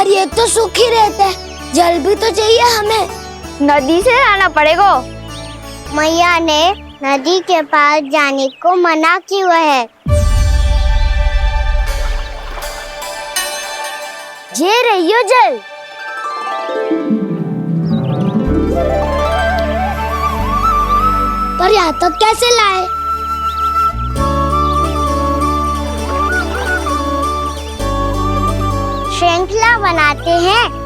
पर ये तो सूखी रहता है, जल भी तो चाहिए हमें। नदी से लाना पड़ेगा। मैया ने नदी के पास जाने को मना किया है। ये रहियो जल। पर यहाँ तक कैसे लाए? श्रृंखला बनाते हैं।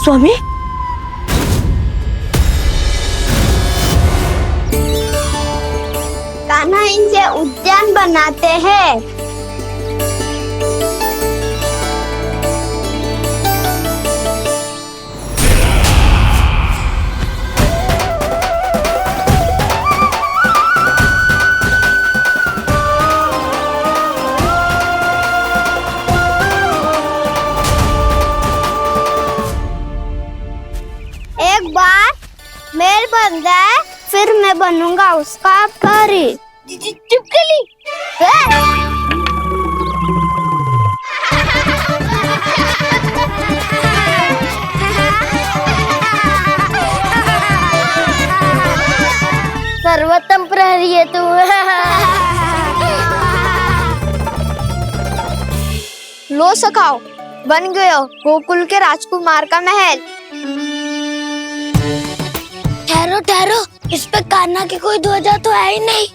स्वामी, कान्हा इनसे उद्यान बनाते हैं। एक बार मेल बन जाए फिर मैं बनूंगा उसका परी। चुपकली। सर्वोत्तम प्रहरी है तू। लो सखाओ, बन गयो गोकुल के राजकुमार का महल। ठहरो ठहरो, इस पे कान्हा की कोई ध्वजा तो है ही नहीं।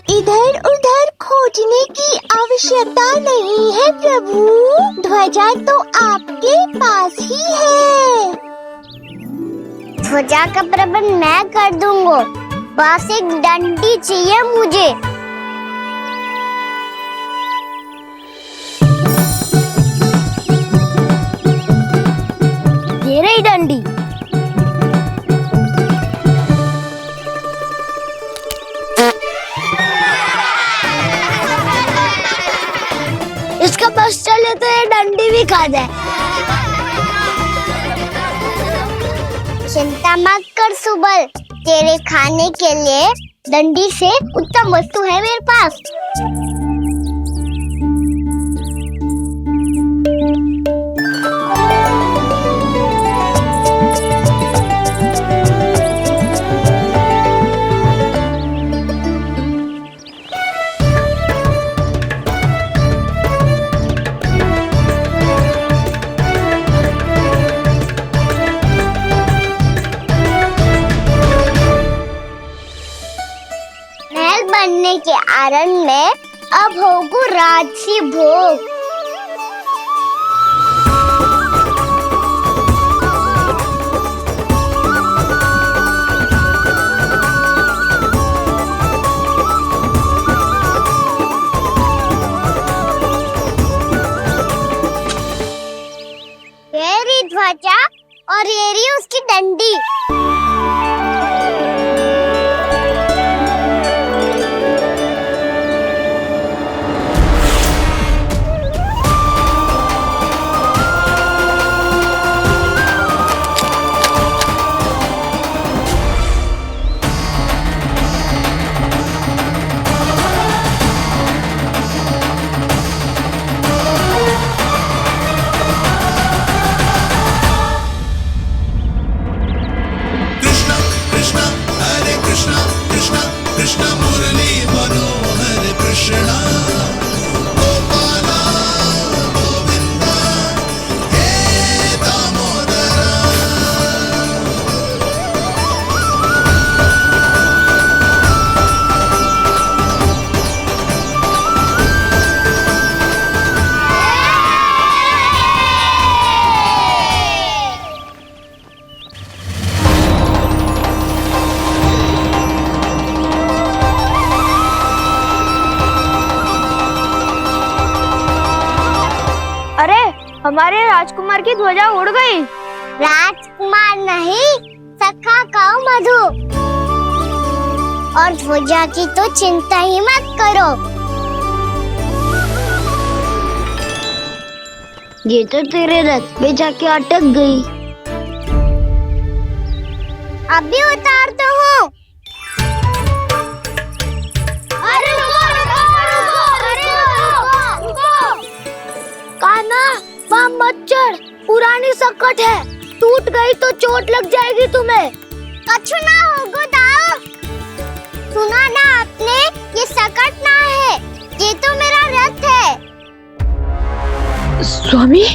इधर उधर खोजने की आवश्यकता नहीं है प्रभु, ध्वजा तो आपके पास ही है। ध्वजा का प्रबंध मैं कर दूंगा, बस एक डंडी चाहिए मुझे। ये रही डंडी। इसका बस चले तो ये डंडी भी खा जाए। चिंता मत कर सुबल, तेरे खाने के लिए डंडी से उत्तम वस्तु है मेरे पास। बनने के आनंद में अब होगो राजसी भोग। ये रही ध्वजा और ये रही उसकी डंडी। हमारे राजकुमार की ध्वजा उड़ गई। राजकुमार नहीं, सखा कहो मधु। और ध्वजा की तो चिंता ही मत करो। ये तो तेरे रथ पे जाके अटक गई। अभी उतारता हूँ। अरे कान्हा, वहाँ मत चढ़, पुरानी सकट है, टूट गई तो चोट लग जाएगी तुम्हें। कछु ना होगा दाऊ। सुना ना आपने, ये सकट ना है, ये तो मेरा रथ है। स्वामी,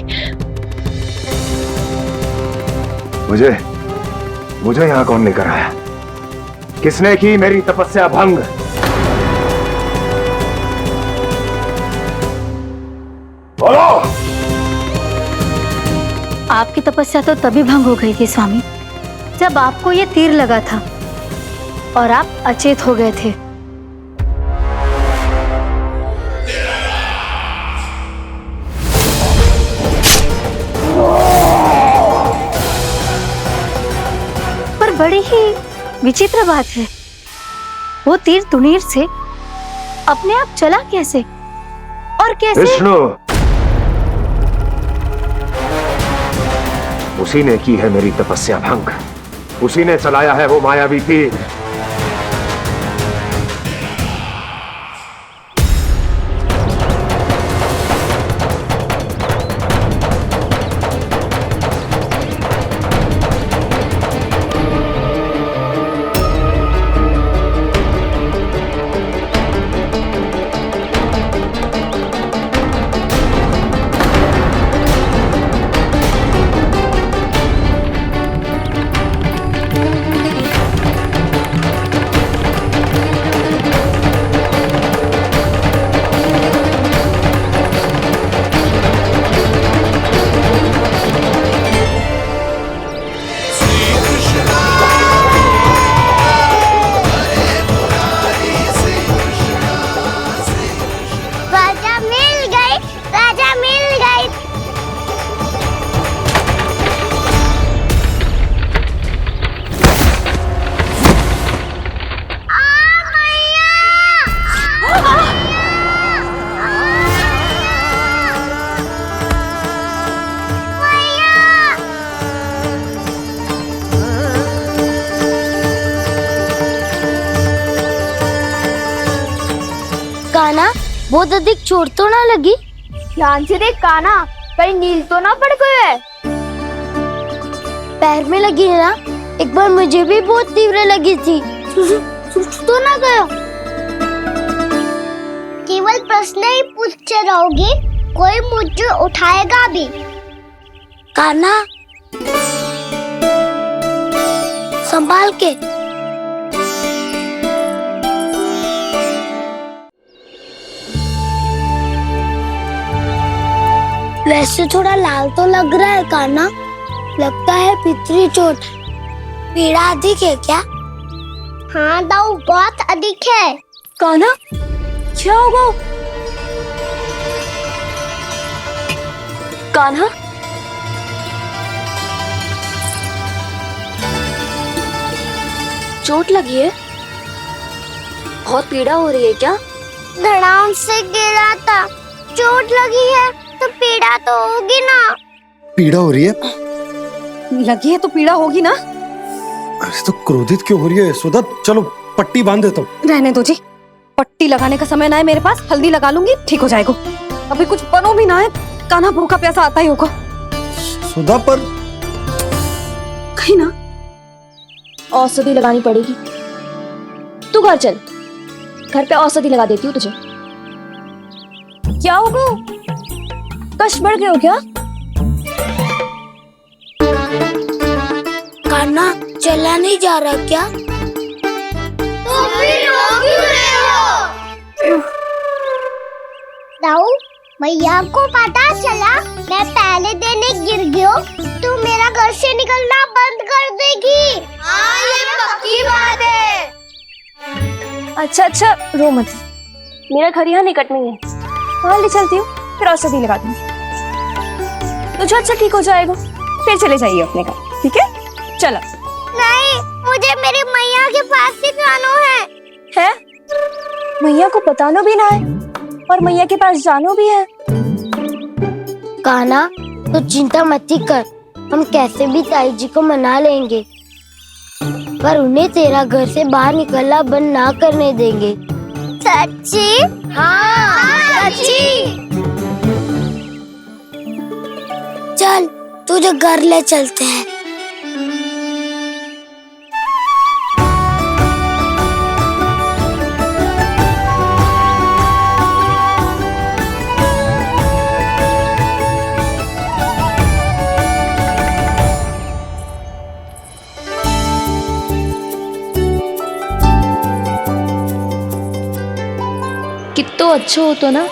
मुझे यहाँ कौन लेकर आया? किसने की मेरी तपस्या भंग? बोलो। आपकी तपस्या तो तभी भंग हो गई थी स्वामी, जब आपको ये तीर लगा था और आप अचेत हो गए थे। पर बड़ी ही विचित्र बात है, वो तीर तुनीर से अपने आप चला कैसे और कैसे? विष्णु, उसी ने की है मेरी तपस्या भंग, उसी ने चलाया है वो मायावी तीर। राजा मिल गई। कान्हा, बहुत अधिक चोट तो ना लगी? ध्यान से देख कान्हा, कहीं नील तो ना पड़ गए। पैर में लगी है ना? एक बार मुझे भी बहुत तीव्र लगी थी। सूझ तो ना गया? केवल प्रश्न ही पूछते रहोगे, कोई मुझे उठाएगा भी। कान्हा, संभाल के। वैसे थोड़ा लाल तो लग रहा है कान्हा, लगता है पितरी चोट। पीड़ा अधिक है क्या? हाँ दाऊ, बहुत अधिक है। कान्हा, क्या होगा? कान्हा, चोट लगी है? बहुत पीड़ा हो रही है क्या? धड़ाम से गिरा था, चोट लगी है तो पीड़ा तो होगी ना। पीड़ा हो रही है? लगी है तो पीड़ा होगी ना। अरे तो क्रोधित क्यों हो रही है सुधा? चलो पट्टी बांध देता हूँ। रहने दो जी, पट्टी लगाने का समय ना है मेरे पास, हल्दी लगा लूंगी, ठीक हो जाएगा। अभी कुछ बनो भी ना है, कान्हा भूखा प्यासा आता ही होगा। सुधा पर कहीं ना औषधि लगानी पड़ेगी। तू घर चल, घर पे औषधि लगा देती हूँ तुझे। क्या होगा? कष्ट बढ़ गए हो क्या? कान्हा, चला नहीं जा रहा क्या? तो फिर रो क्यों रहे हो? दाऊ, भैया को पता चला मैं पहले दिन ही गिर गया तो मेरा घर से निकलना बंद कर देगी। हाँ, ये पक्की बात है। अच्छा, रो मत, मेरा घर यहाँ निकट में है, वहाँ ले चलती हूँ, फिर औषधि लगा दूंगी। तो झट से ठीक हो जाएगा, फिर चले जाइए अपने घर, ठीक है? चलो। नहीं, मुझे मेरी मैया के पास ही जाना है। मैया को बताना भी ना है और मैया के पास जानो भी है। कान्हा, तो चिंता मत ही कर, हम कैसे भी ताई जी को मना लेंगे, पर उन्हें तेरा घर से बाहर निकलना बंद ना करने देंगे। सच्ची? हाँ, सच्ची। चल तुझे घर ले चलते हैं। कितना अच्छा हो तो ना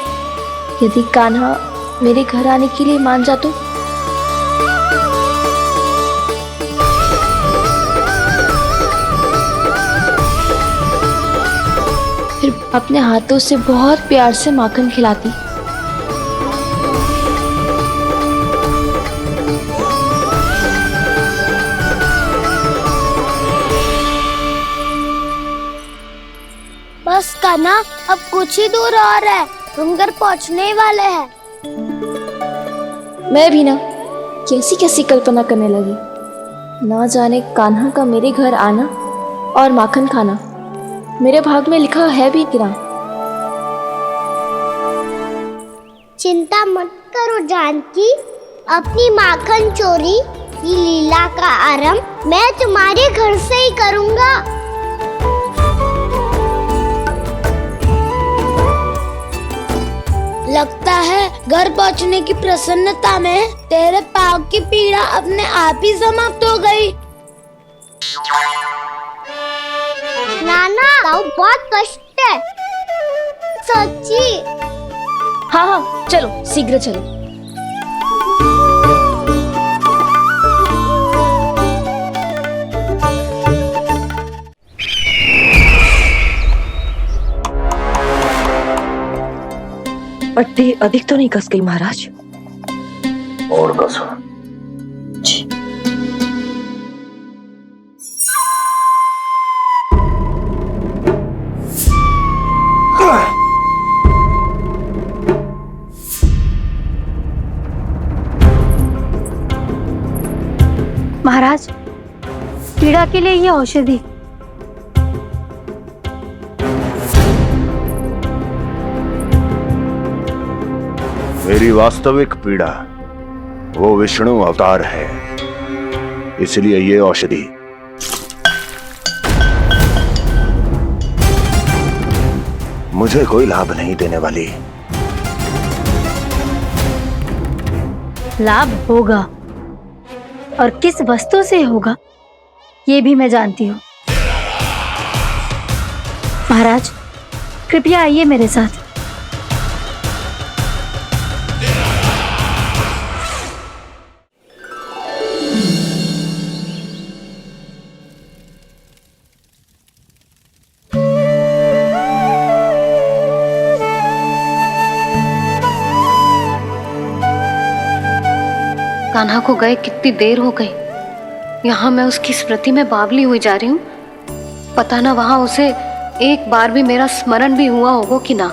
यदि कान्हा मेरे घर आने के लिए मान जातो। फिर अपने हाथों से बहुत प्यार से माखन खिलाती। बस कान्हा, अब कुछ ही दूर और है, हम घर पहुंचने ही वाले हैं। मैं भी ना कैसी कैसी कल्पना करने लगी। ना जाने कान्हा का मेरे घर आना और माखन खाना मेरे भाग में लिखा है भी कि ना। चिंता मत करो जानकी, अपनी माखन चोरी की लीला का आरंभ मैं तुम्हारे घर से ही करूंगा। लगता है घर पहुंचने की प्रसन्नता में तेरे पाँव की पीड़ा अपने आप ही समाप्त हो गई। नाना, पाँव बहुत कष्ट है। सच्ची? हाँ हाँ, चलो शीघ्र चलो। पट्टी अधिक तो नहीं कस गई महाराज? और कसो। महाराज, पीड़ा के लिए ये औषधि। मेरी वास्तविक पीड़ा वो विष्णु अवतार है, इसलिए ये औषधि मुझे कोई लाभ नहीं देने वाली। लाभ होगा, और किस वस्तु से होगा ये भी मैं जानती हूँ। महाराज, कृपया आइए मेरे साथ। कान्हा को गए कितनी देर हो गई। यहाँ मैं उसकी स्मृति में बावली हुई जा रही हूँ। पता ना वहां उसे एक बार भी मेरा स्मरण भी हुआ होगा कि ना।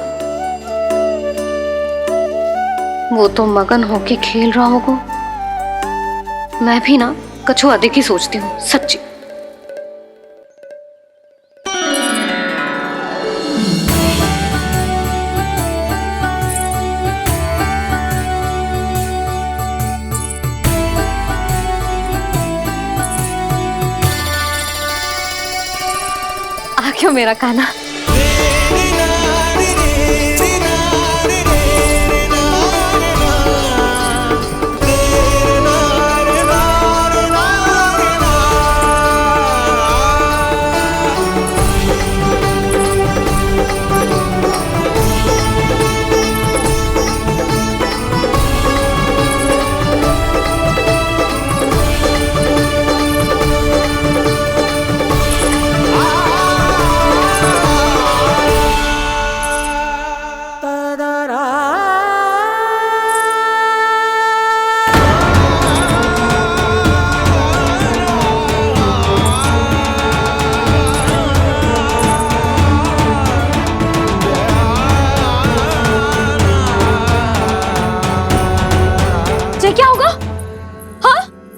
वो तो मगन होके खेल रहा होगा। मैं भी ना कछु अधिक ही सोचती हूँ, सच्ची। क्यों मेरा कान्हा?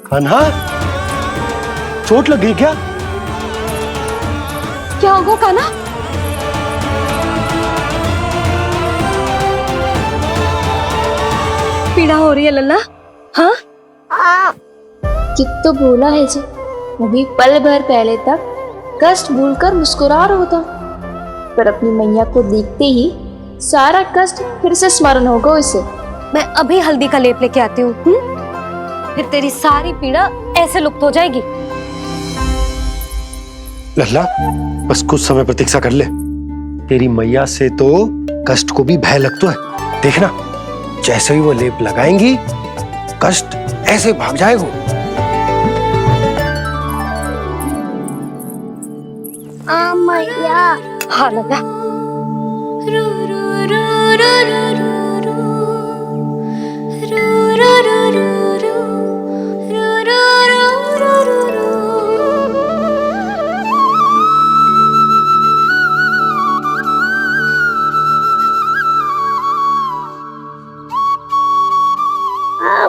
कान्हा, चोट लग गई क्या? क्या होगा कान्हा? पीड़ा हो रही है लल्ला? हाँ, कित तो बोला है जी, अभी पल भर पहले तक कष्ट भूलकर मुस्कुरा रहा था, पर अपनी मैया को देखते ही सारा कष्ट फिर से स्मरण होगा उसे। मैं अभी हल्दी का लेप लेके आती हूँ, फिर तेरी सारी पीड़ा ऐसे लुप्त हो जाएगी। लल्ला, बस कुछ समय प्रतीक्षा कर ले। तेरी मैया से तो कष्ट को भी भय लगता है। देखना, जैसे ही वो लेप लगाएंगी, कष्ट ऐसे भाग जाएगा। मैया। हाँ लल्ला।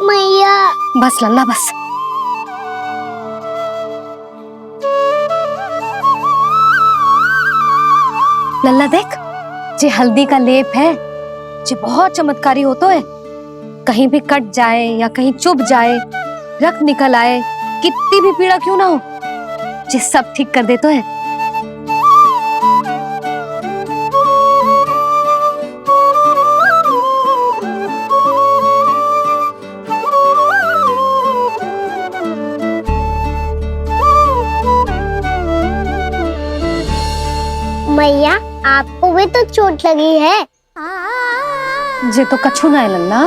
मैया। बस लल्ला बस। लल्ला देख, जे हल्दी का लेप है, जे बहुत चमत्कारी होता है। कहीं भी कट जाए या कहीं चुभ जाए, रक्त निकल आए, कितनी भी पीड़ा क्यों ना हो, जे सब ठीक कर देता है। मैया, आपको भी तो चोट लगी है। जे तो कछु ना है लल्ला।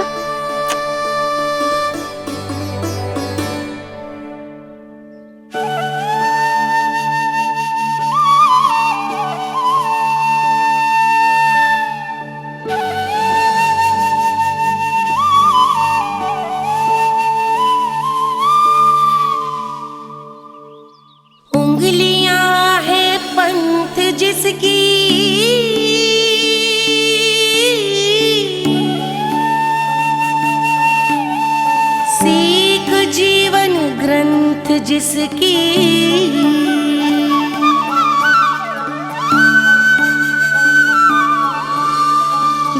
उंगलियां है पंथ जिसकी, सीख जीवन ग्रंथ जिसकी,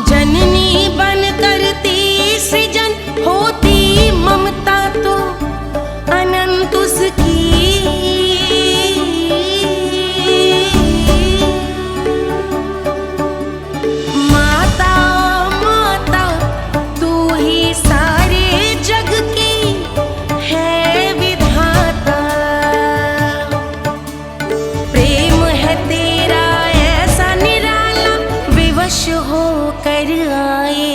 जननी बन करती सृजन होती ममता तो अनंत उसकी। माता माता तू ही सारे जग की है विधाता, प्रेम है तेरा ऐसा निराला, विवश हो कर आए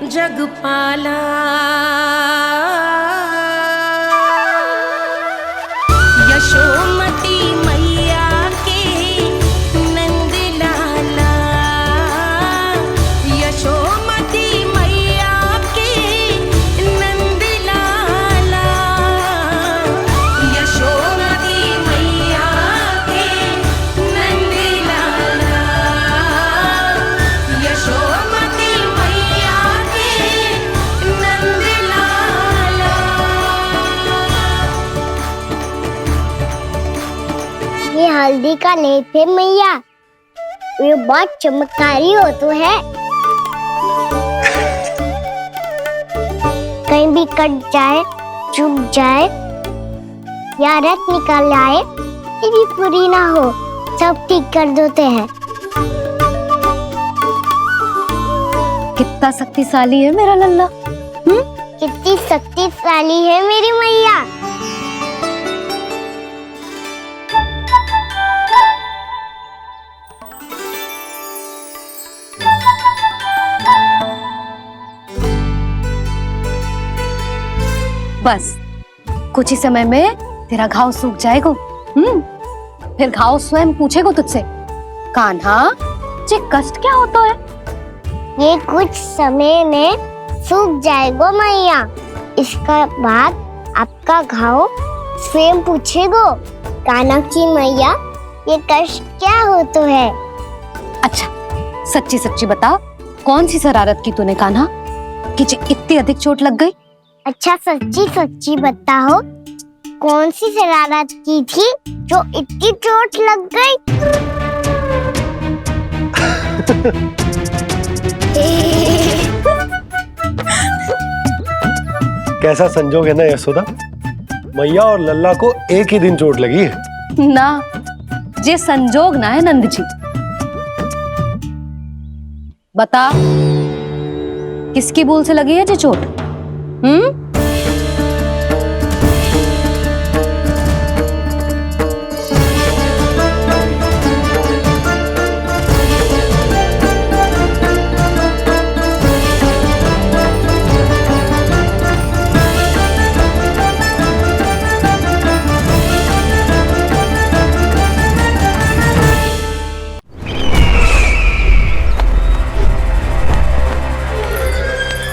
जग पाला। यशोमती मैया के नंद लाला, यशोमती मैया के नंद लाला, यशोमती मैया के नंद लाला, यशोमती मैया के नंद लाला। ये हल्दी का लेप है मैया, ये बहुत चमत्कारी हो तो है। कहीं भी कट जाए, चुभ जाए या रक्त निकल आए, ये भी पूरी ना हो, सब ठीक कर देते हैं। कितना शक्तिशाली है मेरा लल्ला। कितनी शक्तिशाली है मेरी मैया। बस कुछ ही समय में तेरा घाव सूख जाएगा। फिर घाव स्वयं पूछेगा तुझसे, कान्हा जे कष्ट क्या होता है? ये कुछ समय में सूख जाएगा मैया। इसका बाद आपका घाव स्वयं पूछेगा, कान्हा की मैया ये कष्ट क्या होता है। अच्छा सच्ची सच्ची बता, कौन सी शरारत की तूने कान्हा कि जे इतनी अधिक चोट लग गई? अच्छा सच्ची सच्ची बताओ, कौन सी शरारत की थी जो इतनी चोट लग गई? कैसा संजोग है ना यशोदा, मैया और लल्ला को एक ही दिन चोट लगी है। ना, ये संजोग ना है नंद जी। बता, किसकी भूल से लगी है ये चोट?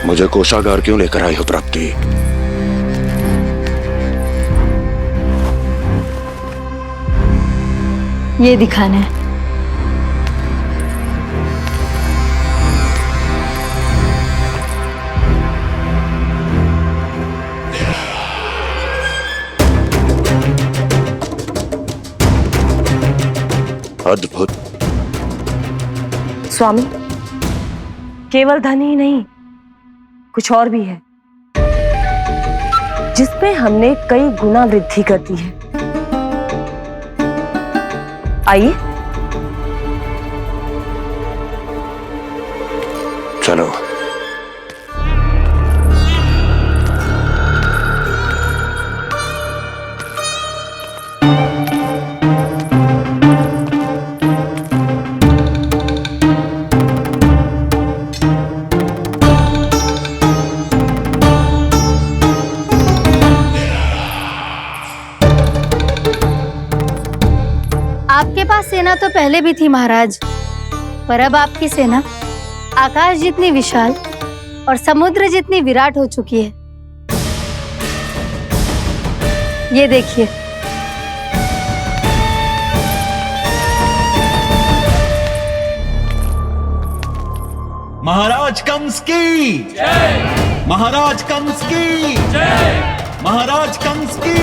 मुझे कोषागार क्यों लेकर आई हो प्राप्ति? ये दिखाना है। अद्भुत। स्वामी, केवल धन ही नहीं, कुछ और भी है जिसमें हमने कई गुना वृद्धि कर दी है। आइए चलो। आपके पास सेना तो पहले भी थी महाराज, पर अब आपकी सेना आकाश जितनी विशाल और समुद्र जितनी विराट हो चुकी है। ये देखिए। महाराज कंस की जय। महाराज कंस की जय। महाराज कंस की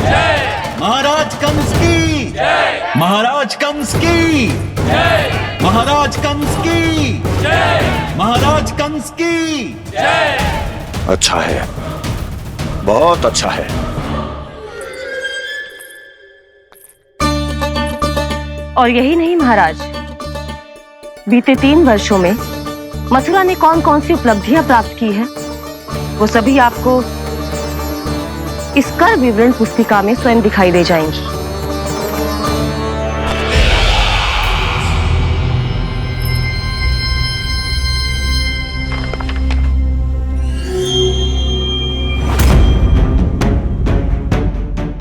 जय। महाराज कंस की जय। महाराज कंस की जय। महाराज कंस की जय। महाराज कंस की जय। अच्छा है, बहुत अच्छा है। और यही नहीं महाराज, बीते 3 वर्षों में मथुरा ने कौन कौन सी उपलब्धियां प्राप्त की है, वो सभी आपको इस कर विवरण पुस्तिका में स्वयं दिखाई दे जाएंगी।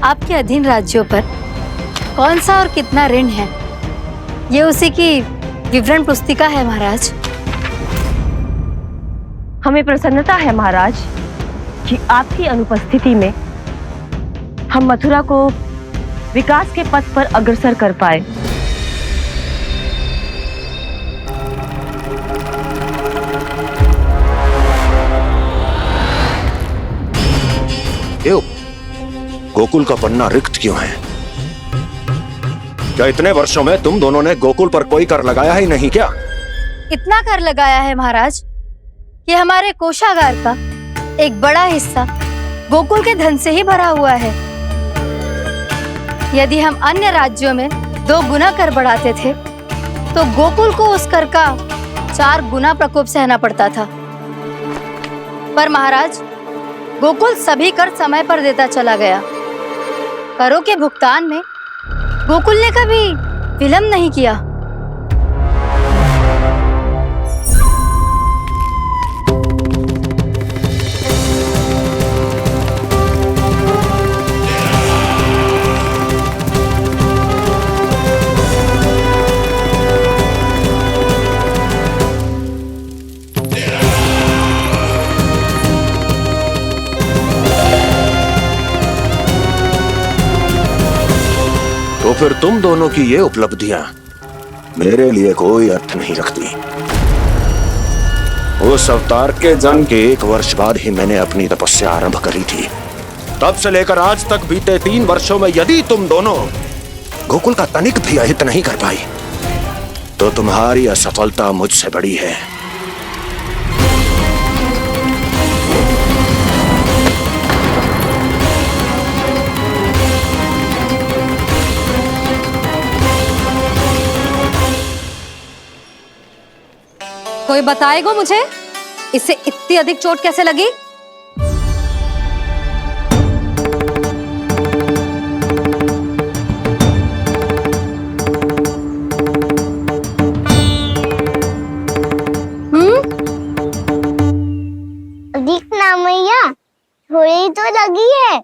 आपके अधीन राज्यों पर कौन सा और कितना ऋण है, ये उसी की विवरण पुस्तिका है महाराज। हमें प्रसन्नता है महाराज कि आपकी अनुपस्थिति में हम मथुरा को विकास के पथ पर अग्रसर कर पाए। क्यों? गोकुल का पन्ना रिक्त क्यों है? क्या इतने वर्षों में तुम दोनों ने गोकुल पर कोई कर लगाया ही नहीं क्या? इतना कर लगाया है महाराज कि हमारे कोषागार का एक बड़ा हिस्सा गोकुल के धन से ही भरा हुआ है। यदि हम अन्य राज्यों में 2 गुना कर बढ़ाते थे तो गोकुल को उस कर का 4 गुना प्रकोप सहना पड़ता था। पर महाराज, गोकुल सभी कर समय पर देता चला गया। करों के भुगतान में गोकुल ने कभी विलंब नहीं किया। तो फिर तुम दोनों की ये उपलब्धियां मेरे लिए कोई अर्थ नहीं रखती। उस अवतार के जन्म के 1 वर्ष बाद ही मैंने अपनी तपस्या आरंभ करी थी। तब से लेकर आज तक बीते 3 वर्षों में यदि तुम दोनों गोकुल का तनिक भी अहित नहीं कर पाई तो तुम्हारी असफलता मुझसे बड़ी है। कोई बताएगा मुझे इसे इतनी अधिक चोट कैसे लगी? दिखना मैया, थोड़ी तो लगी है।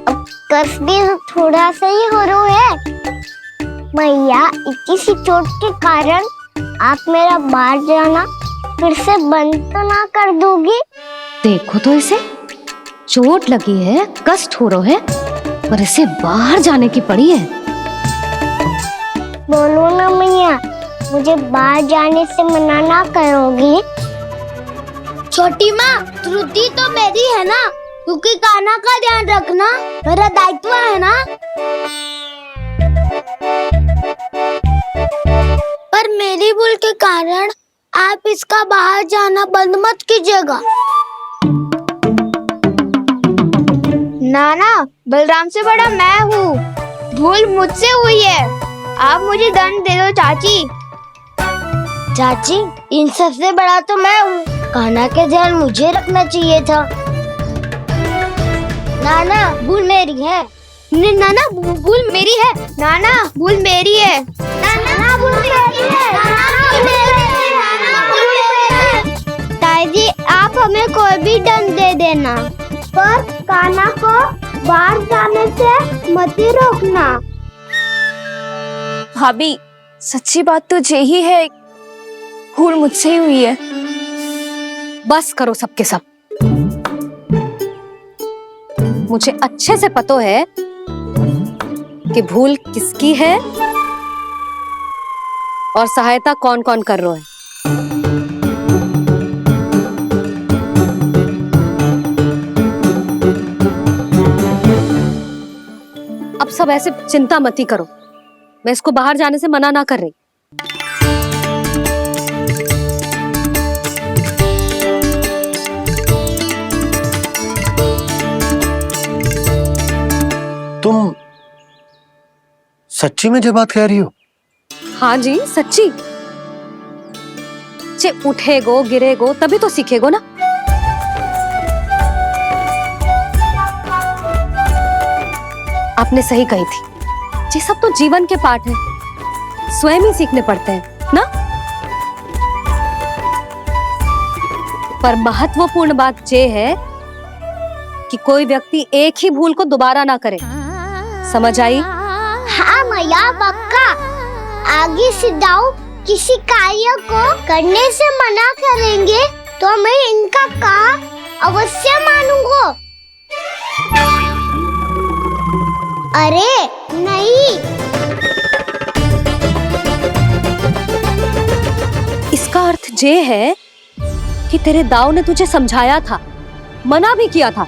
अब कस भी थोड़ा सा ही हो रहा है। मैया, इतनी सी चोट के कारण आप मेरा बाहर जाना फिर से बंद तो ना कर दोगी? देखो तो इसे, चोट लगी है, कष्ट हो रहा है, पर इसे बाहर जाने की पड़ी है। बोलो ना मैया, मुझे बाहर जाने से मना ना करोगी? छोटी माँ, त्रुटि तो मेरी है ना, क्योंकि कान्हा का ध्यान रखना मेरा दायित्व है ना। पर मेरी भूल के कारण आप इसका बाहर जाना बंद मत कीजिएगा। नाना, बलराम से बड़ा मैं हूँ, भूल मुझसे हुई है, आप मुझे दंड दे दो चाची। चाची, इन सबसे बड़ा तो मैं हूँ, कान्हा के ध्यान मुझे रखना चाहिए था। नाना, भूल मेरी है। नाना, भूल मेरी है। नाना, भूल मेरी है। नाना, भूल मेरी है। नाना, भूल मेरी है। नाना, भूल मेरी है। ताई जी, आप हमें कोई भी दंड दे देना, पर कान्हा को बाहर जाने से मत ही रोकना। भाभी, सच्ची बात तो यही है, भूल मुझसे ही हुई है। बस करो सबके सब। मुझे अच्छे से पता है कि भूल किसकी है और सहायता कौन कौन कर रहा है। अब सब ऐसे चिंता मत ही करो, मैं इसको बाहर जाने से मना ना कर रही। तुम सच्ची में ये बात कह रही हो? हाँ जी, सच्ची। जे उठेगो गिरेगो तभी तो सीखेगो ना। आपने सही कही थी, ये सब तो जीवन के पाठ है, स्वयं ही सीखने पड़ते हैं ना। पर महत्वपूर्ण बात ये है कि कोई व्यक्ति एक ही भूल को दोबारा ना करे, समझ आई? हाँ मैया, पक्का। आगे से दाऊ किसी कार्य को करने से मना करेंगे तो मैं इनका कहा अवश्य मानूंगा। अरे नहीं, इसका अर्थ ये है कि तेरे दाऊ ने तुझे समझाया था, मना भी किया था,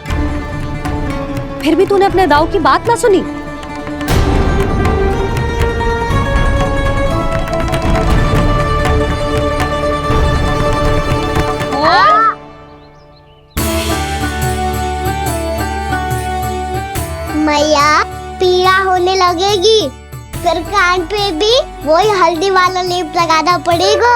फिर भी तूने अपने दाऊ की बात ना सुनी। मैया, पीड़ा होने लगेगी, फिर कान पे भी वही हल्दी वाला लेप लगाना पड़ेगा।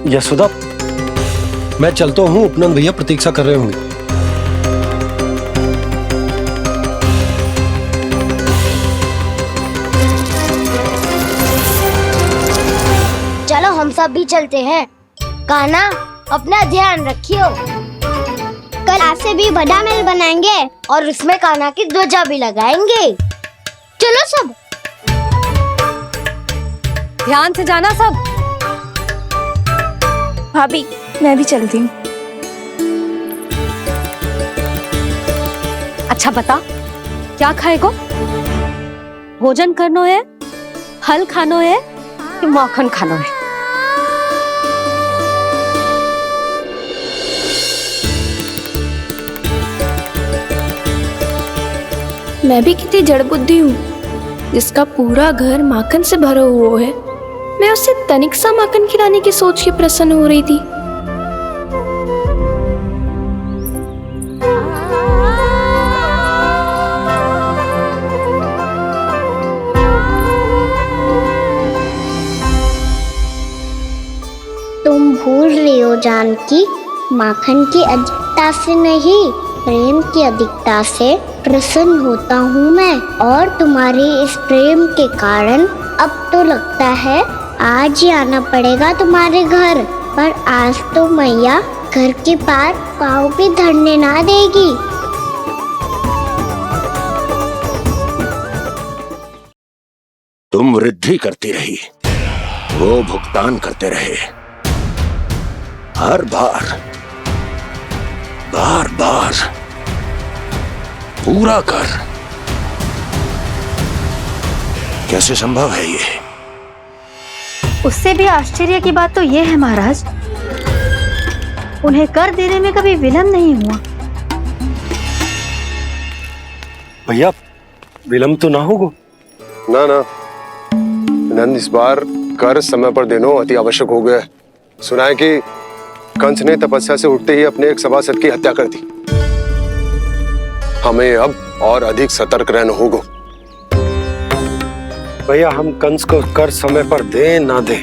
यशोदा, मैं चलता हूँ, उपनंद भैया प्रतीक्षा कर रहे होंगे। चलो हम सब भी चलते हैं। कान्हा, अपना ध्यान रखियो। कल आज से भी बड़ा महल बनाएंगे और उसमें कान्हा की ध्वजा भी लगाएंगे। चलो सब। ध्यान से जाना सब। भाभी, मैं भी चलती हूँ। अच्छा बता, क्या खाएगो? भोजन करनो है, फल खानो है कि माखन खानो है? मैं भी कितनी जड़ बुद्धि हूँ जिसका पूरा घर माखन से भरा हुआ है। मैं उससे तनिक सा माखन खिलाने की सोच के प्रसन्न हो रही थी। तुम भूल रही हो जानकी, माखन की अधिकता से नहीं, प्रेम की अधिकता से प्रसन्न होता हूँ मैं। और तुम्हारे इस प्रेम के कारण अब तो लगता है आज ही आना पड़ेगा तुम्हारे घर। पर आज तो मैया घर के पार पाँव भी धरने ना देगी। तुम वृद्धि करती रही, वो भुगतान करते रहे। हर बार बार बार पूरा कर। कैसे संभव है ये? उससे भी आश्चर्य की बात तो ये है महाराज, उन्हें कर देने में कभी विलंब नहीं हुआ। भैया विलंब तो ना होगा? ना ना नंद, इस बार कर समय पर देना अति आवश्यक हो गया है। सुना है कि कंस ने तपस्या से उठते ही अपने एक सभासद की हत्या कर दी। हमें अब और अधिक सतर्क रहना होगा। भैया हम कंस को कर समय पर दे ना दे,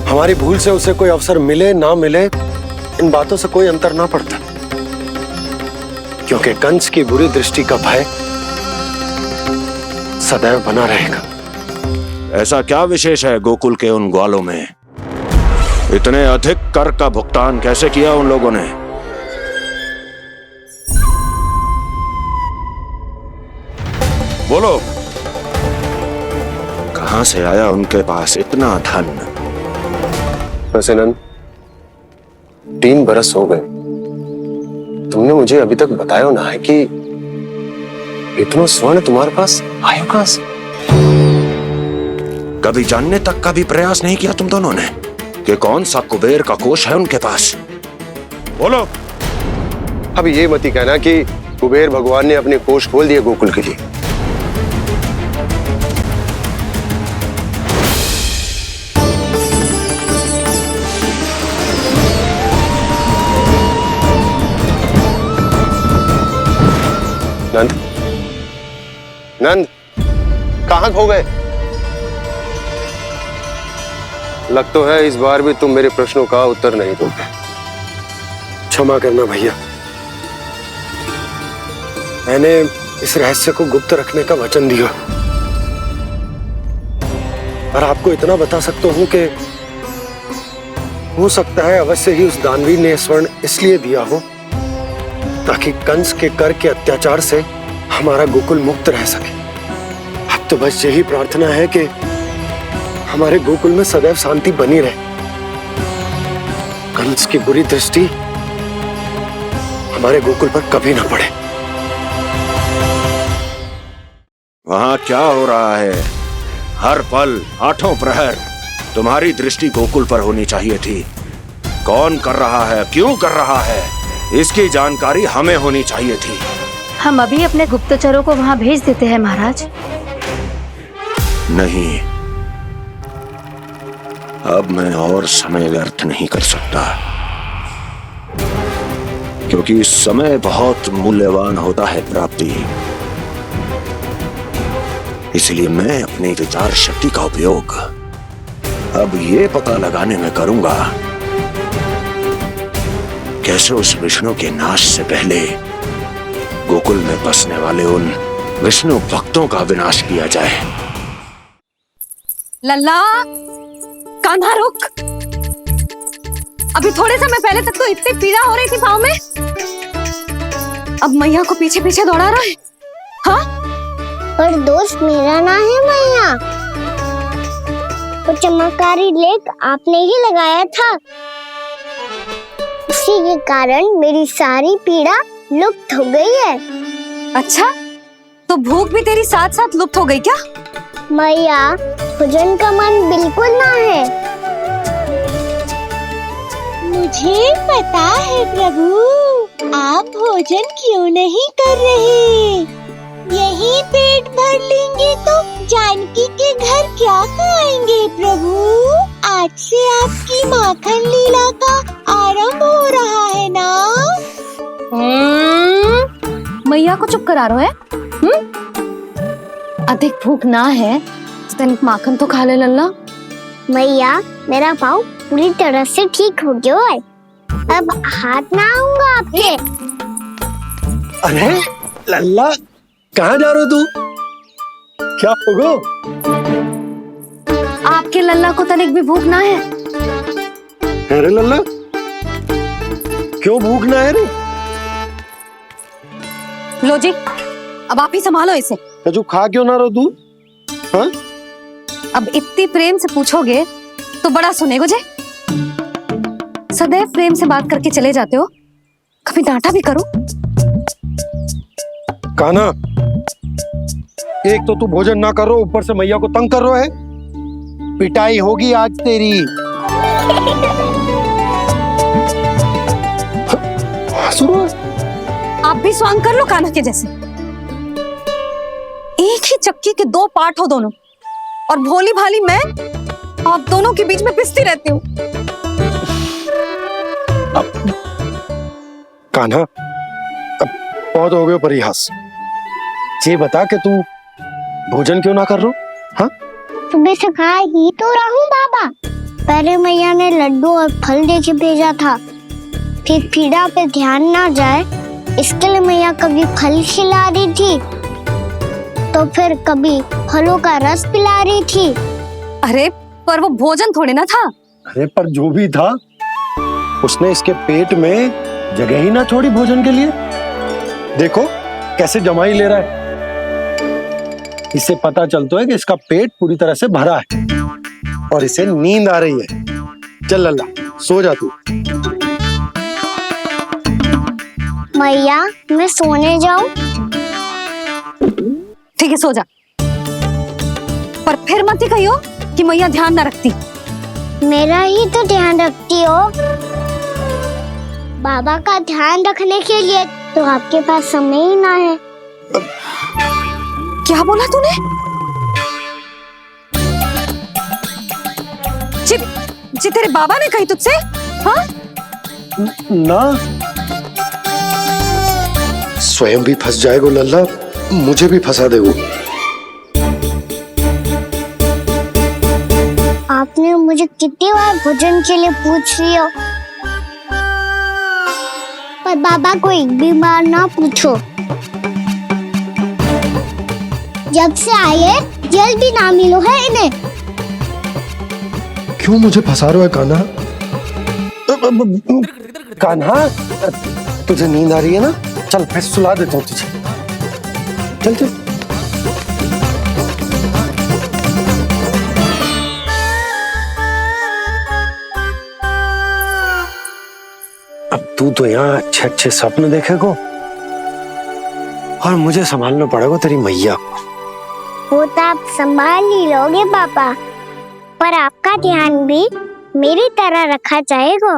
हमारी भूल से उसे कोई अवसर मिले ना मिले, इन बातों से कोई अंतर ना पड़ता, क्योंकि कंस की बुरी दृष्टि का भय सदैव बना रहेगा। ऐसा क्या विशेष है गोकुल के उन ग्वालों में? इतने अधिक कर का भुगतान कैसे किया उन लोगों ने? बोलो, कहां से आया उनके पास इतना धन? वैसे नंद, 3 बरस हो गए, तुमने मुझे अभी तक बताया ना है कि इतना स्वर्ण तुम्हारे पास आया कहां से? कभी जानने तक का भी प्रयास नहीं किया तुम दोनों ने कि कौन सा कुबेर का कोष है उनके पास? बोलो। अब ये मत ही कहना कि कुबेर भगवान ने अपने कोष खोल दिए गोकुल के लिए। नंद, नंद, कहां खो गए? लग तो है इस बार भी तुम मेरे प्रश्नों का उत्तर नहीं दोगे। क्षमा करना भैया, मैंने इस रहस्य को गुप्त रखने का वचन दिया, और आपको इतना बता सकता हूं कि हो सकता है अवश्य ही उस दानवी ने स्वर्ण इसलिए दिया हो ताकि कंस के कर के अत्याचार से हमारा गोकुल मुक्त रह सके। अब तो बस यही प्रार्थना है कि हमारे गोकुल में सदैव शांति बनी रहे, कंस की बुरी दृष्टि हमारे गोकुल पर कभी ना पड़े। वहां क्या हो रहा है? हर पल, आठों प्रहर तुम्हारी दृष्टि गोकुल पर होनी चाहिए थी। कौन कर रहा है, क्यों कर रहा है, इसकी जानकारी हमें होनी चाहिए थी। हम अभी अपने गुप्तचरों को वहां भेज देते हैं महाराज। नहीं, अब मैं और समय व्यर्थ नहीं कर सकता, क्योंकि समय बहुत मूल्यवान होता है प्राप्ति। इसलिए मैं अपनी विचार शक्ति का उपयोग अब ये पता लगाने में करूंगा कैसे उस विष्णु के नाश से पहले गोकुल में बसने वाले उन विष्णु भक्तों का विनाश किया जाए। लल्ला, कान्हा रुक। अभी थोड़े समय पहले तक तो इतनी पीड़ा हो रही थी पाँव में, अब मैया को पीछे पीछे दौड़ा रहा है। हाँ, पर दोष मेरा ना है मैया, वो चमत्कारी लेप आपने ही लगाया था। इसी के कारण मेरी सारी पीड़ा लुप्त हो गई है। अच्छा, तो भूख भी तेरी साथ साथ लुप्त हो गई क्या? मैया, भोजन का मन बिल्कुल ना है। मुझे पता है प्रभु, आप भोजन क्यों नहीं कर रहे। यही पेट भर लेंगे तो जानकी के घर क्या खाएंगे प्रभु। आज से आपकी माखन लीला का आरंभ हो रहा है ना। मैया को चुप करा रहे है? अधिक भूख ना है तो तनिक माखन तो खा ले लल्ला। मैया, मेरा पाँव पूरी तरह से ठीक हो गया है। अब हाथ ना आऊंगा आपके। अरे लल्ला, कहाँ जा रहे हो तू? क्या होगा? आपके लल्ला को तनिक भी भूख ना है? अरे लल्ला, क्यों भूख ना है रे? लो जी, अब आप ही संभालो इसे। तू खा क्यों ना रहो तू? हाँ? अब इतनी प्रेम से पूछोगे तो बड़ा सुनेगो जे। सदैव प्रेम से बात करके चले जाते हो, कभी डांटा भी करो। कान्हा, एक तो तू भोजन ना करो, ऊपर से मैया को तंग कर रहा है। पिटाई होगी आज तेरी। आप भी स्वांग कर लो कान्हा के जैसे। एक ही चक्की के दो पार्ट हो दोनों, और भोली भाली मैं आप दोनों के बीच में पिसती रहती हूँ। कान्हा, अब बहुत हो गए परिहास। ये बता कि तू भोजन क्यों ना कर रो? हाँ? सुबह से खा ही तो रहा हूँ बाबा। पहले मैया ने लड्डू और फल देके भेजा था, फिर पीड़ा पे ध्यान ना जाए इसके लिए मैया कभी फल खिला रही थी तो फिर कभी फलों का रस पिला रही थी। अरे पर वो भोजन थोड़े ना था। अरे पर जो भी था, उसने इसके पेट में जगह ही ना छोड़ी भोजन के लिए। देखो कैसे जमाई ले रहा है। इससे पता चलता है कि इसका पेट पूरी तरह से भरा है और इसे नींद आ रही है। चल लल्ला, सो जा तू। मैया, मैं सोने जाऊं? ठीक है, सो जा, पर फिर मत ही कहियो कि मैया ध्यान न रखती। मेरा ही तो ध्यान रखती हो। बाबा का ध्यान रखने के लिए तो आपके पास समय ही ना है। क्या बोला तूने? जी तेरे बाबा ने कही तुझसे? हाँ? ना, स्वयं भी फंस जाएगो लल्ला, मुझे भी फंसा देगो। आपने मुझे कितनी बार भोजन के लिए पूछ लिया, पर बाबा को एक भी बार ना पूछो। जब से आए जल भी ना मिलो है इन्हें। क्यों मुझे फंसा रहा है कान्हा? कान्हा, तुझे नींद आ रही है ना? चल मैं सुला देता हूँ तुझे। चल चल। अब तू तो यहाँ अच्छे अच्छे सपने देखेगो और मुझे संभालना पड़ेगा तेरी मैया को। वो तो आप संभाल ही लोगे पापा, पर आपका ध्यान भी मेरी तरह रखा जाएगा।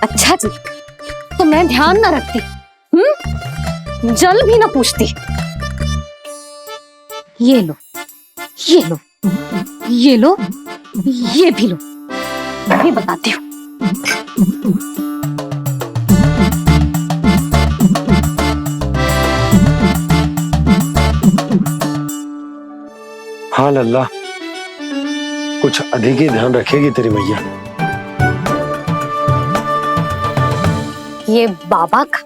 अच्छा जी, तो मैं ध्यान न रखती, जल भी न पूछती। ये लो, ये लो, ये लो, ये भी लो, मैं भी बताती हूँ। हाँ लल्ला, कुछ अधिक ही ध्यान रखेगी तेरी मैया। ये बाबा का,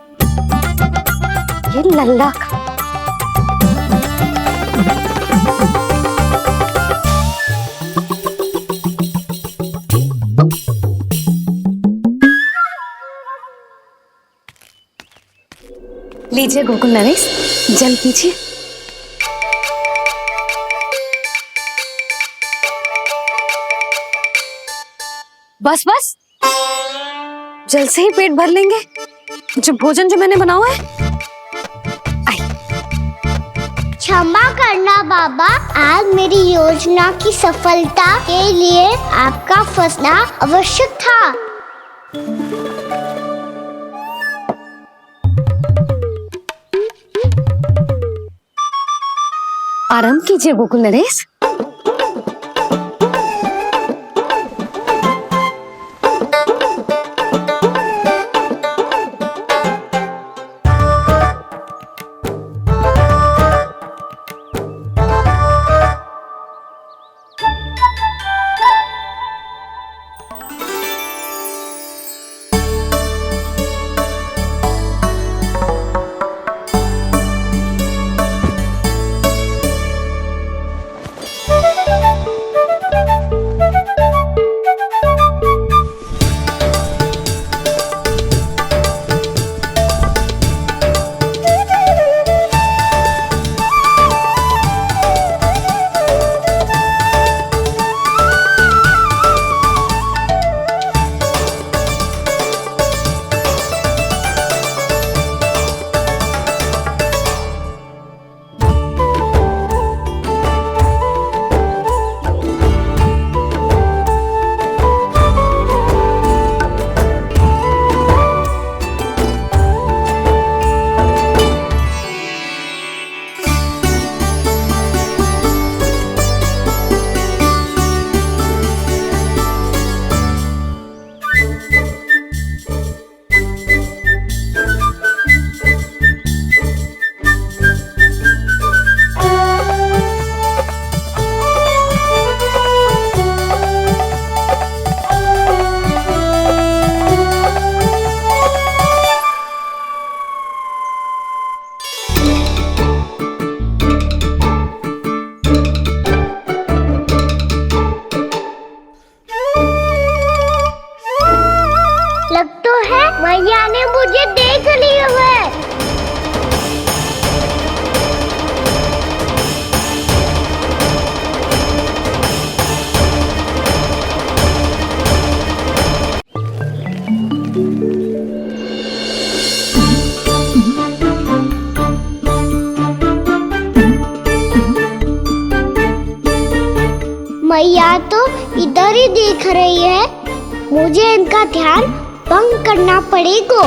ये लल्ला का। लीजिए गोकुल नरेश, जल पीजिए। बस बस, जल से ही पेट भर लेंगे। जो भोजन जो मैंने बनाया है। क्षमा करना बाबा, आज मेरी योजना की सफलता के लिए आपका फंसना आवश्यक था। आराम कीजिए गोकुल नरेश। लग तो है मैया ने मुझे देख लिया है। मैया तो इधर ही देख रही है, मुझे इनका ध्यान भंग करना पड़ेगा।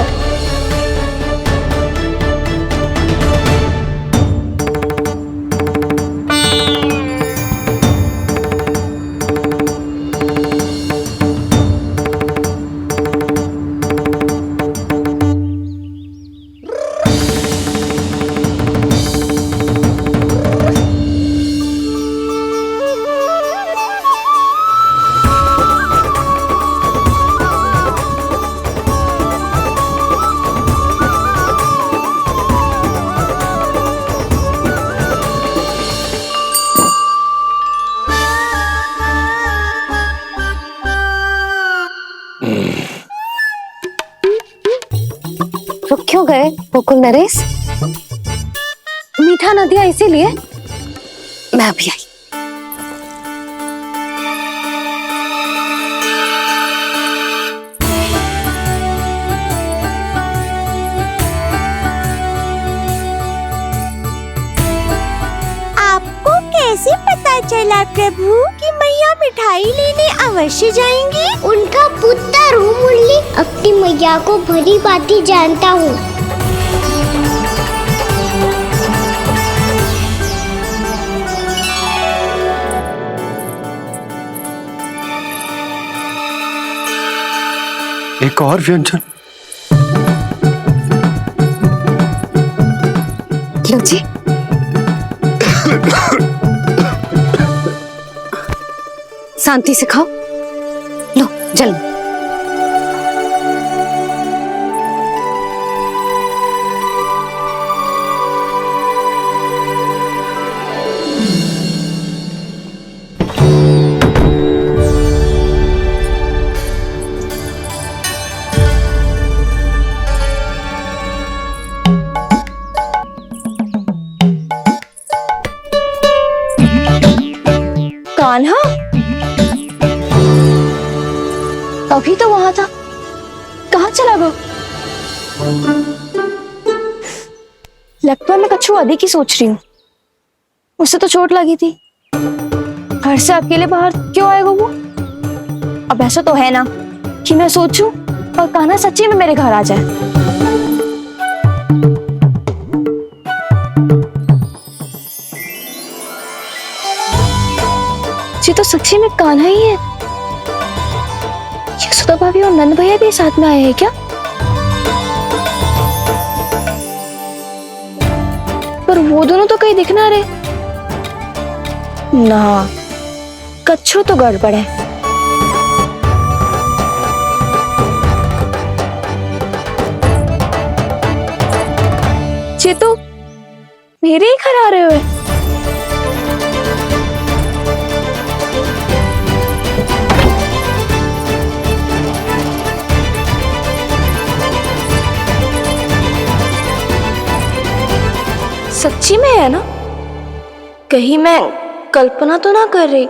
रुक क्यों गए गोकुल नरेश? मीठा न दिया इसीलिए मैं अभी आई। आपको कैसे पता चला प्रभु कि मैया मिठाई लेने अवश्य जाएंगी? उनका पुत्र हूँ मुरली, अपनी मैया को भली भांति जानता हूँ। एक और व्यंजन। लो जी। शांति से खाओ। लो जल। अभी तो वहां था, कहाँ चला गया? लगता है मैं कच्छू अधिक ही सोच रही हूँ। उसे तो चोट लगी थी, घर से अकेले बाहर क्यों आएगा वो? अब ऐसा तो है ना कि मैं सोचूं और कान्हा सच्ची में मेरे घर आ जाए। ये तो सच्ची में कान्हा ही है। यशोदा भाभी और नंद भैया भी साथ में आए हैं क्या? पर वो दोनों तो कहीं दिख ना रहे। ना, कच्छू तो गड़बड़ है। ये तो मेरे ही घर आ रहे हुए। सच्ची में है ना? कहीं मैं कल्पना तो ना कर रही?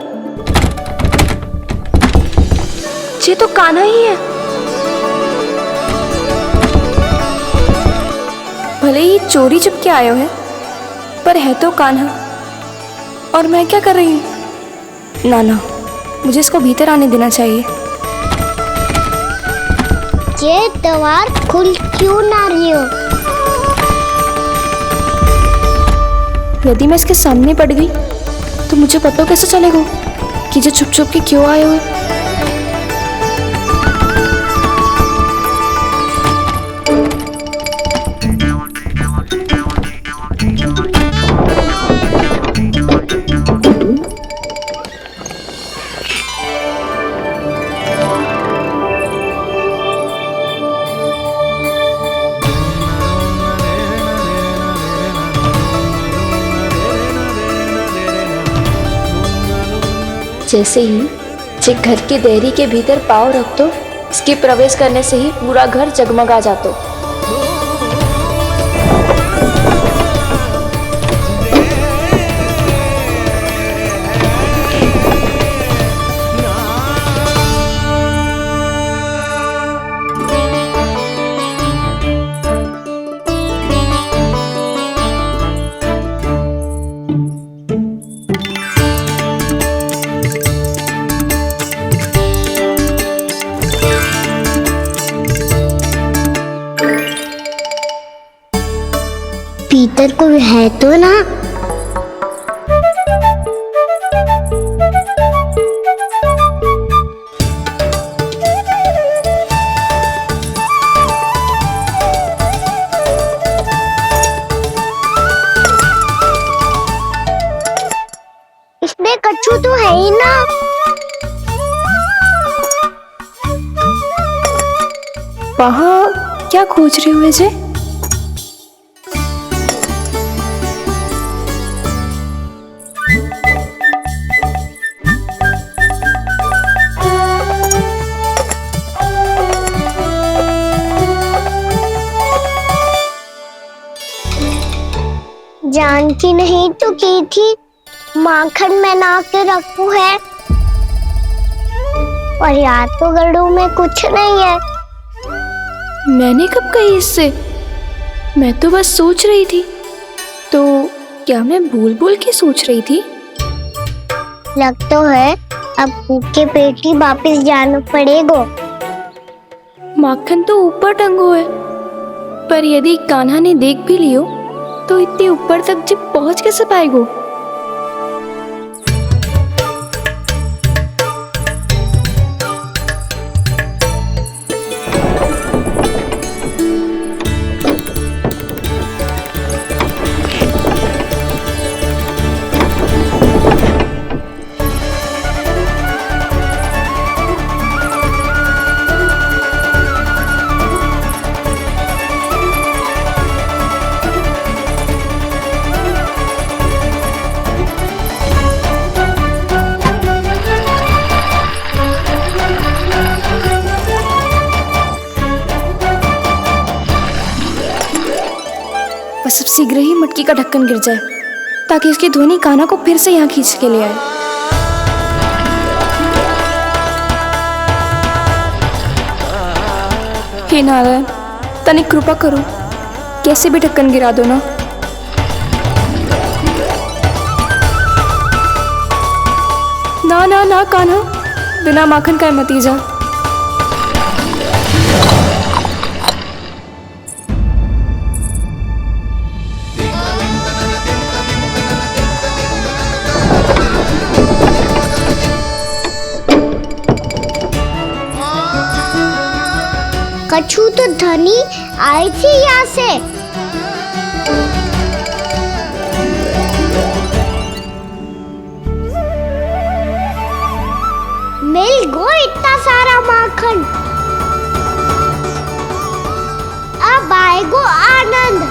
ये तो कान्हा ही है। भले ही चोरी चुपके आए हो है, पर है तो कान्हा। और मैं क्या कर रही हूँ? ना ना, मुझे इसको भीतर आने देना चाहिए। ये द्वार खुल क्यों ना रही हो? यदि मैं इसके सामने पड़ गई तो मुझे पता कैसे चलेगा कि ये चुप चुप के क्यों आए हुए? जैसे ही जे घर की देहरी के भीतर पाँव रख दो, इसके प्रवेश करने से ही पूरा घर जगमगा जातो। भीतर कोई है तो ना? इसमें कच्छू तो है ही ना। वहाँ क्या खोज रहे हुए जे? जानकी नहीं तो की थी माखन में ना के रखू है, और यार तो गड़ू में कुछ नहीं है। मैंने कब कही इससे? मैं तो बस सोच रही थी। तो क्या मैं भूल भूल के सोच रही थी? लग तो है अब भूखे पेट ही वापिस जाना पड़ेगा। माखन तो ऊपर टंगो है, पर यदि कान्हा ने देख भी लियो तो इतने ऊपर तक जब पहुंच कैसे पाएगो? बस अब शीघ्र ही मटकी का ढक्कन गिर जाए ताकि उसकी ध्वनि कान्हा को फिर से यहाँ खींच के ले आए। हे नारायण, तनिक कृपा करो, कैसे भी ढक्कन गिरा दो ना। ना ना ना कान्हा, बिना माखन का मत ही जा। कछु तो धनी आई थी यहाँ से। मिल गो इतना सारा माखन, अब आएगो आनंद।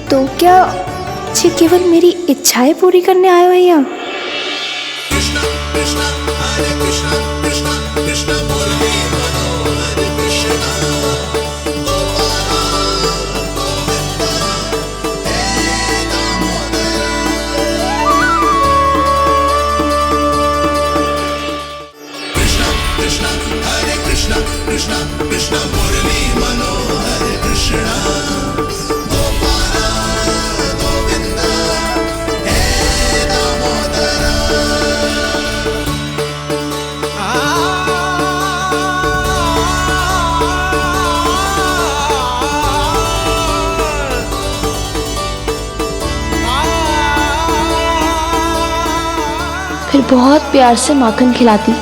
तो क्या ये केवल मेरी इच्छाएं पूरी करने आए हो यहाँ? फिर बहुत प्यार से माखन खिलाती।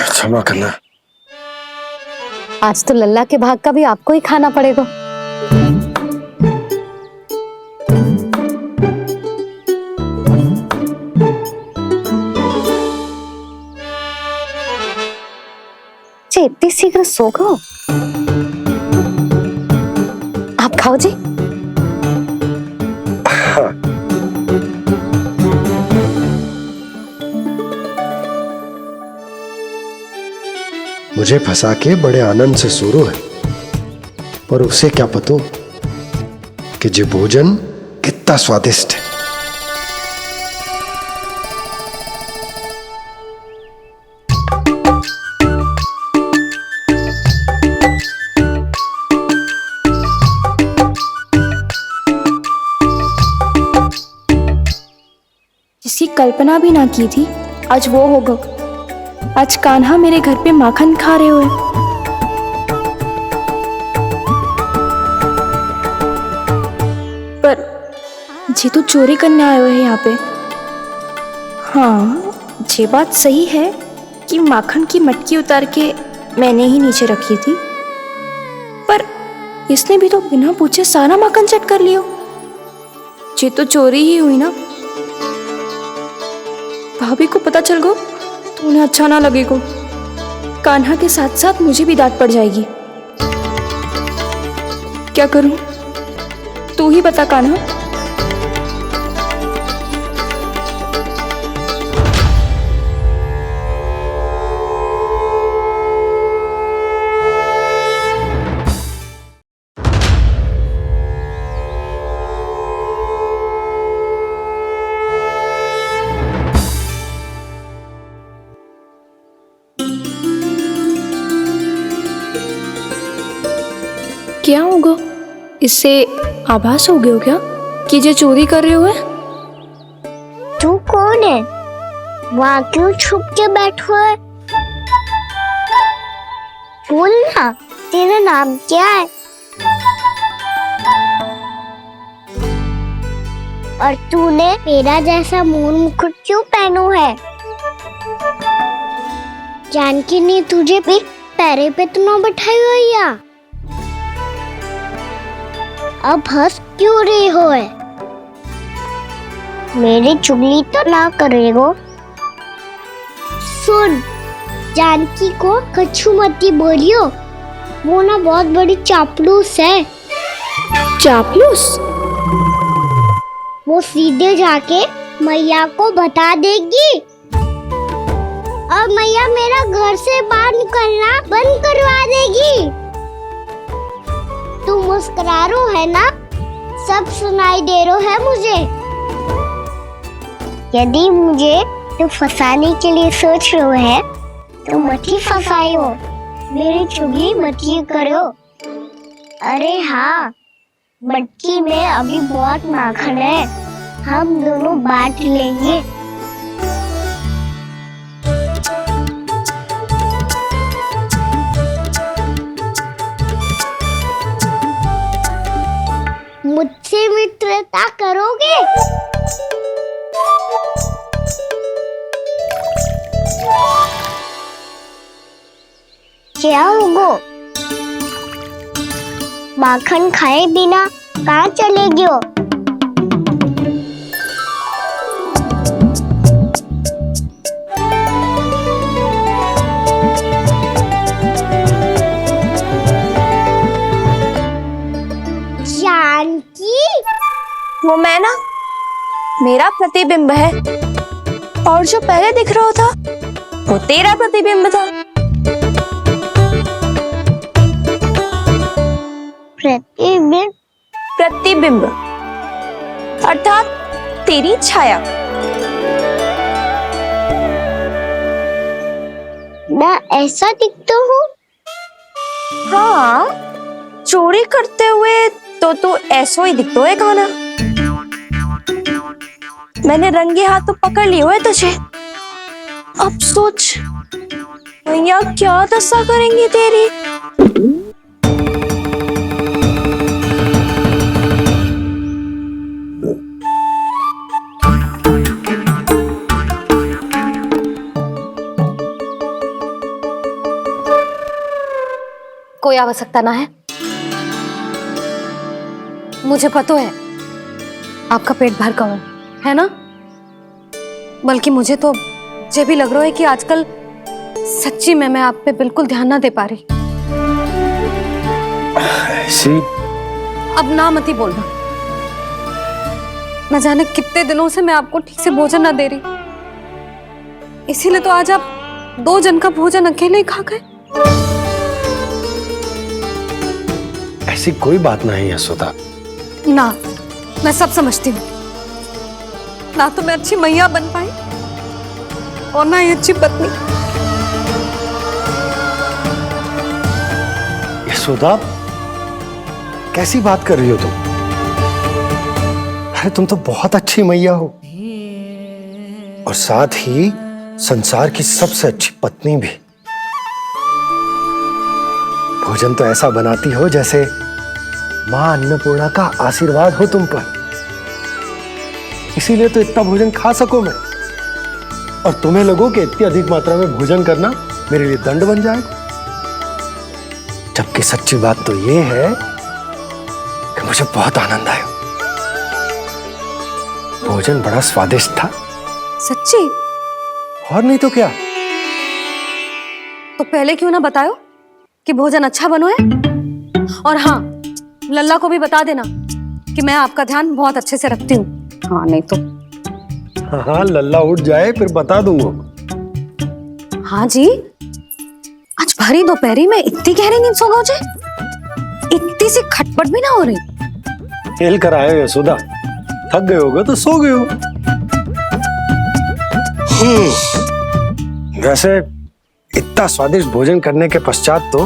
क्षमा करना, आज तो लल्ला के भाग का भी आपको ही खाना पड़ेगा। जी इतनी शीघ्र सो गो? आप खाओ जी। मुझे फंसा के बड़े आनंद से सो रहा है, पर उसे क्या पता कि ये भोजन कितना स्वादिष्ट है। जिसकी कल्पना भी ना की थी, आज वो होगा। आज कान्हा मेरे घर पे माखन खा रहे हुए। ये तो चोरी करने आए हुए हैं यहाँ पे। हाँ, ये बात सही है कि माखन की मटकी उतार के मैंने ही नीचे रखी थी, पर इसने भी तो बिना पूछे सारा माखन चट कर लियो। ये तो चोरी ही हुई ना। भाभी को पता चल गो तो उन्हें अच्छा ना लगेगा। कान्हा के साथ साथ मुझे भी डांट पड़ जाएगी। क्या करूं? तू ही बता कान्हा। क्या होगा? इससे आभास हो गया हो क्या कि ये चोरी कर रहे हुए? तू कौन है? वहाँ क्यों छुप के बैठो है? बोल ना, तेरा नाम क्या है? और तूने मेरा जैसा मोर मुकुट क्यों पहनो है? जानकी ने तुझे भी पैरे पे तो ना बैठाई हुई है। अब हंस क्यों रही हो है? मेरी चुगली तो ना करेगो। सुन, जानकी को कछु मती बोलियो, वो ना बहुत बड़ी चापलूस है। चापलूस? वो सीधे जाके मैया को बता देगी और मैया मेरा घर से बाहर निकलना बंद करवा देगी। तू मुस्कुरा रो है ना? सब सुनाई दे रो है मुझे। यदि मुझे तू फंसाने के लिए सोच रो है तो मत ही फंसायो, मेरी चुगली मत ही करो। अरे हाँ, मटकी में अभी बहुत माखन है, हम दोनों बांट लेंगे। मुझसे मित्रता करोगे? क्या होगो? माखन खाए बिना कहाँ चले गयो? वो मैं ना, मेरा प्रतिबिंब है, और जो पहले दिख रहा था वो तेरा प्रतिबिंब था। प्रतिबिंब? प्रतिबिंब अर्थात तेरी छाया। मैं ऐसा दिखता हूँ? हाँ, चोरी करते हुए तो तू ऐसा ही दिखता है कान्हा। मैंने रंगे हाथ तो पकड़ लिए हुए तुझे। अब सोच भैया क्या दशा करेंगी तेरी। कोई आवश्यकता ना है, मुझे पता है आपका पेट भर गया है ना। बल्कि मुझे तो ये भी लग रहा है कि आजकल सच्ची में मैं आप पे बिल्कुल ध्यान ना दे पा रही। ऐसी? अब ना मत ही बोलना। न जाने कितने दिनों से मैं आपको ठीक से भोजन ना दे रही, इसीलिए तो आज आप 2 जन का भोजन अकेले ही खा गए। ऐसी कोई बात नहीं यशोदा। ना, मैं सब समझती हूँ। ना तो मैं अच्छी मैया बन पाई और ना ही अच्छी पत्नी। यशोदा, कैसी बात कर रही हो तुम? अरे तुम तो बहुत अच्छी मैया हो, और साथ ही संसार की सबसे अच्छी पत्नी भी। भोजन तो ऐसा बनाती हो जैसे मां अन्नपूर्णा का आशीर्वाद हो तुम पर। इसीलिए तो इतना भोजन खा सकूं मैं। और तुम्हें लगो कि इतनी अधिक मात्रा में भोजन करना मेरे लिए दंड बन जाएगा। जबकि सच्ची बात तो ये है कि मुझे बहुत आनंद आया। भोजन बड़ा स्वादिष्ट था। सच्ची? और नहीं तो क्या। तो पहले क्यों ना बताओ कि भोजन अच्छा बनो है। और हाँ, लल्ला को भी बता देना कि मैं आपका ध्यान बहुत अच्छे से रखती हूँ। हाँ नहीं तो। हाँ, लल्ला उठ जाए फिर बता दूंगा। हाँ जी, आज भरी दोपहरी में इतनी गहरी नींद सो गए मुझे, इतनी सी खटपट भी ना हो रही। खेल कर आए हो यशोदा, थक गए होगे तो सो गए हो। वैसे इतना स्वादिष्ट भोजन करने के पश्चात तो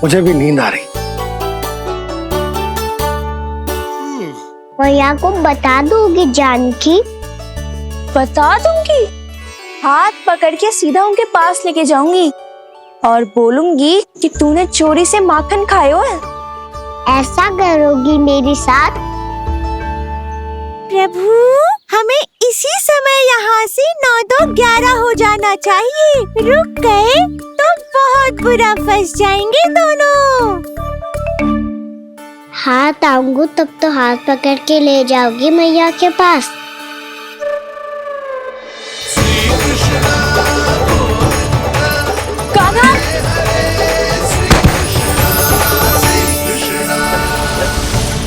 मुझे भी नींद आ रही। मैया को बता दोगी जानकी? बता दूंगी। हाथ पकड़ के सीधा उनके पास लेके जाऊंगी और बोलूंगी कि तूने चोरी से माखन खायो है। ऐसा करोगी मेरे साथ? प्रभु, हमें इसी समय यहाँ से 9-2-11 हो जाना चाहिए। रुक गए तो बहुत बुरा फंस जाएंगे दोनों। हाथ आऊंगी तब तो हाथ पकड़ के ले जाओगी मैया के पास।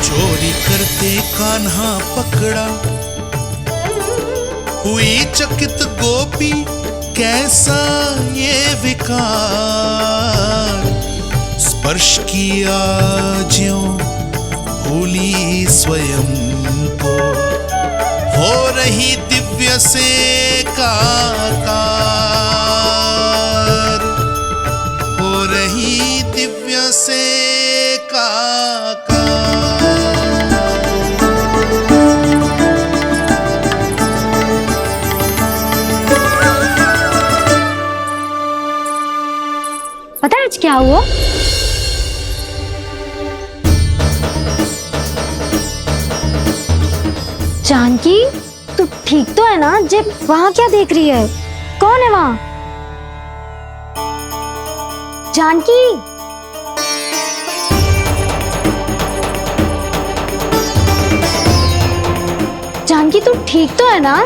चोरी करते कान्हा पकड़ा, हुई चकित गोपी कैसा ये विकार। स्पर्श किया ज्यों भूली स्वयं को, हो रही दिव्य से काकार, हो रही दिव्य से काकार। पता है आज क्या हुआ? जानकी, तू ठीक तो है ना? जब वहां क्या देख रही है? कौन है वहां? जानकी, जानकी तू ठीक तो है ना?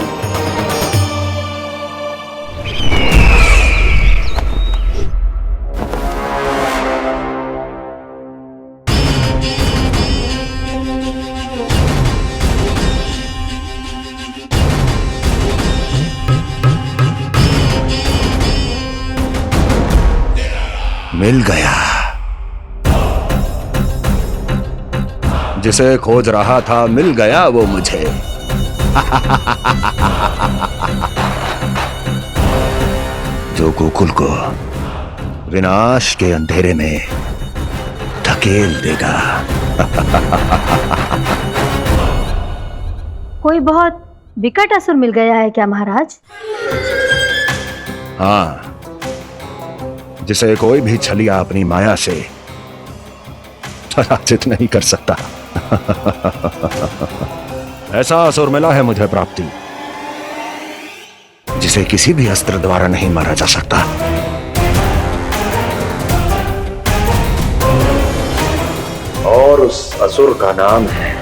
मिल गया। जिसे खोज रहा था मिल गया वो मुझे। जो गोकुल को विनाश के अंधेरे में धकेल देगा। कोई बहुत विकट असुर मिल गया है क्या महाराज? हाँ, जिसे कोई भी छलिया अपनी माया से पराजित नहीं कर सकता। ऐसा असुर मिला है मुझे प्राप्ति, जिसे किसी भी अस्त्र द्वारा नहीं मारा जा सकता। और उस असुर का नाम है